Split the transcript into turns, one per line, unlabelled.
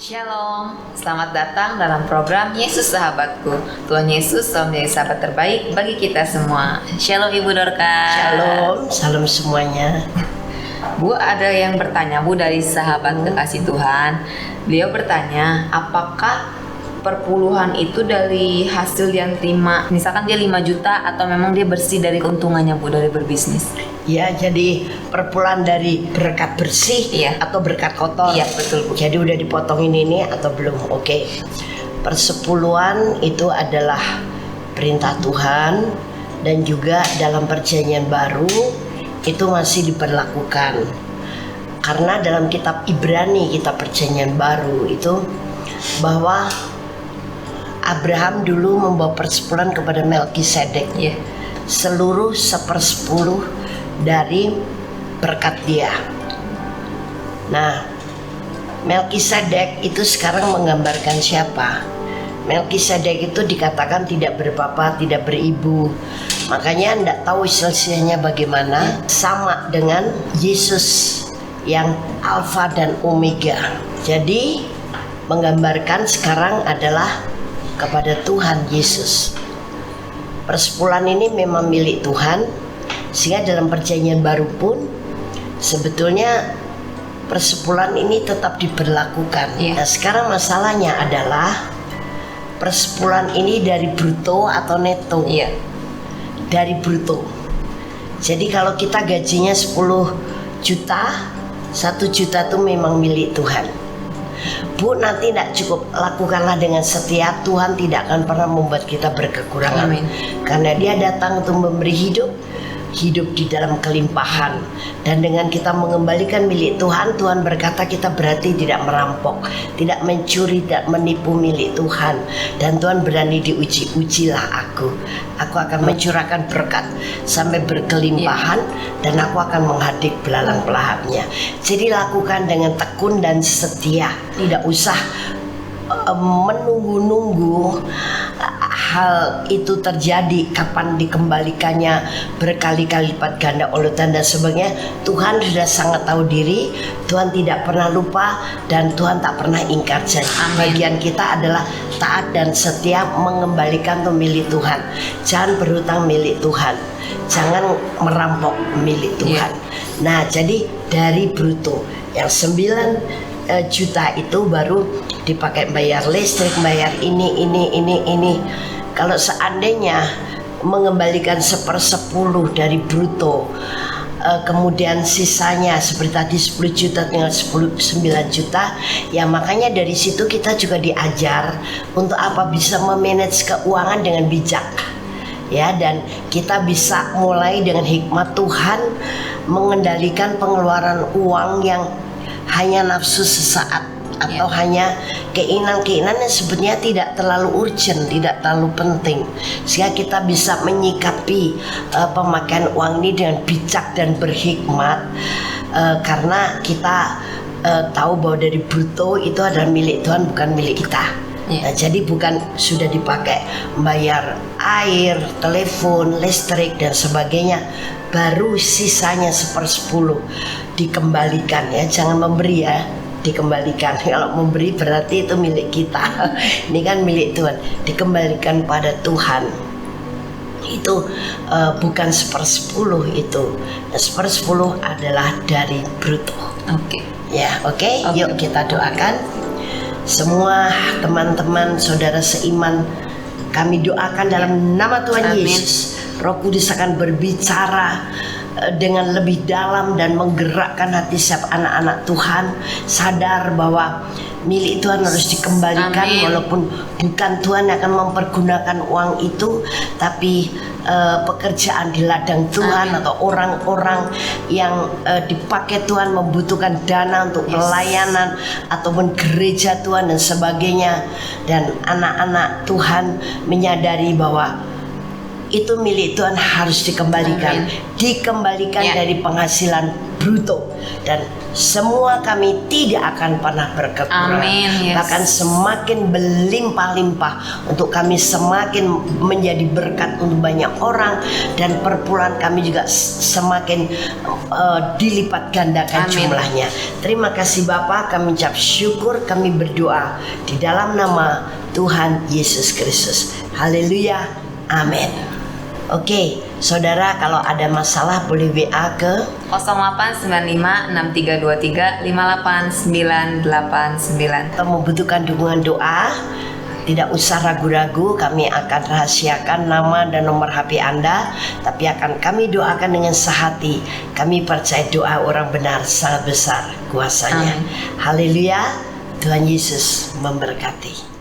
Shalom, selamat datang dalam program Yesus Sahabatku. Tuhan Yesus selalu menjadi sahabat terbaik bagi kita semua. Shalom Ibu Dorcas.
Shalom, salam semuanya.
Bu, ada yang bertanya Bu dari sahabat kekasih Tuhan. Beliau bertanya, apakah perpuluhan itu dari hasil yang terima? Misalkan dia 5 juta atau memang dia bersih dari keuntungannya Bu dari berbisnis?
Ya, jadi perpuluhan dari berkat bersih
Iya.
atau berkat kotor.
Iya, betul Bu.
Jadi udah dipotongin ini atau belum? Oke. Persepuluhan itu adalah perintah Tuhan dan juga dalam perjanjian baru itu masih diberlakukan. Karena dalam kitab Ibrani, kitab perjanjian baru itu bahwa Abraham dulu membawa persepuluhan kepada Melkisedek.
Iya.
Seluruh 1/10 dari berkat dia. Nah, Melkisedek itu sekarang menggambarkan siapa? Melkisedek itu dikatakan tidak berbapa, tidak beribu. Makanya Anda tahu silsilahnya bagaimana? Sama dengan Yesus yang Alfa dan Omega. Jadi menggambarkan sekarang adalah kepada Tuhan Yesus. Persepuluhan ini memang milik Tuhan. Sehingga dalam perjanjian baru pun sebetulnya persepuluhan ini tetap diberlakukan.
Iya.
Nah, sekarang masalahnya adalah persepuluhan ini dari bruto atau neto?
Iya.
Dari bruto. Jadi kalau kita gajinya 10 juta, 1 juta itu memang milik Tuhan. Bu, nanti tidak cukup, lakukanlah dengan setia. Tuhan tidak akan pernah membuat kita berkekurangan.
Amin.
Karena dia datang untuk memberi hidup di dalam kelimpahan. Dan dengan kita mengembalikan milik Tuhan, Tuhan berkata kita berarti tidak merampok, tidak mencuri, tidak menipu milik Tuhan. Dan Tuhan berani diuji, ujilah aku akan mencurahkan berkat sampai berkelimpahan, dan aku akan menghadik belalang pelahapnya. Jadi lakukan dengan tekun dan setia. Tidak usah menunggu-nunggu hal itu terjadi, kapan dikembalikannya berkali-kali lipat ganda oleh tanda sebagainya. Tuhan sudah sangat tahu diri, Tuhan tidak pernah lupa, dan Tuhan tak pernah ingkar janji. Bagian kita adalah taat dan setia mengembalikan itu milik Tuhan. Jangan berhutang milik Tuhan, jangan merampok milik Tuhan. Nah, jadi dari bruto yang 9 juta itu baru dipakai bayar listrik, bayar ini. Kalau seandainya mengembalikan 1/10 dari bruto, kemudian sisanya seperti tadi 10 juta tinggal 9 juta, ya makanya dari situ kita juga diajar untuk apa bisa memanage keuangan dengan bijak. Ya, dan kita bisa mulai dengan hikmat Tuhan mengendalikan pengeluaran uang yang hanya nafsu sesaat atau hanya keinginan-keinginan yang sebenarnya tidak terlalu urgent, tidak terlalu penting, sehingga kita bisa menyikapi pemakaian uang ini dengan bijak dan berhikmat, karena kita tahu bahwa dari bruto itu adalah milik Tuhan, bukan milik kita. Nah, jadi bukan sudah dipakai bayar air, telepon, listrik dan sebagainya, baru sisanya 1/10 dikembalikan. Ya, jangan memberi ya, dikembalikan. Kalau memberi berarti itu milik kita. Ini kan milik Tuhan, dikembalikan pada Tuhan. Itu bukan 1/10 itu. Nah, 1/10 adalah dari bruto.
Oke.
Ya, oke. Yuk kita doakan. Semua teman-teman saudara seiman, kami doakan dalam nama Tuhan
Amin.
Yesus, Roh Kudus akan berbicara dengan lebih dalam dan menggerakkan hati setiap anak-anak Tuhan, sadar bahwa milik Tuhan harus dikembalikan.
Amin.
Walaupun bukan Tuhan yang akan mempergunakan uang itu, tapi pekerjaan di ladang Tuhan. Amin. Atau orang-orang yang dipakai Tuhan membutuhkan dana untuk pelayanan ataupun gereja Tuhan dan sebagainya, dan anak-anak Tuhan menyadari bahwa itu milik Tuhan harus dikembalikan.
Amin.
Dikembalikan dari penghasilan bruto, dan semua kami tidak akan pernah berkekurangan.
Amin, yes.
Bahkan semakin berlimpah-limpah untuk kami, semakin menjadi berkat untuk banyak orang, dan perpuluhan kami juga semakin dilipat gandakan
Amin.
jumlahnya. Terima kasih Bapa, kami ucap syukur, kami berdoa di dalam nama Tuhan Yesus Kristus. Haleluya, amin. Oke, saudara, kalau ada masalah boleh WA ke
089563235899.
atau membutuhkan dukungan doa, tidak usah ragu-ragu, kami akan rahasiakan nama dan nomor HP Anda, tapi akan kami doakan dengan sehati. Kami percaya doa orang benar sangat besar kuasanya.
Amin.
Haleluya, Tuhan Yesus memberkati.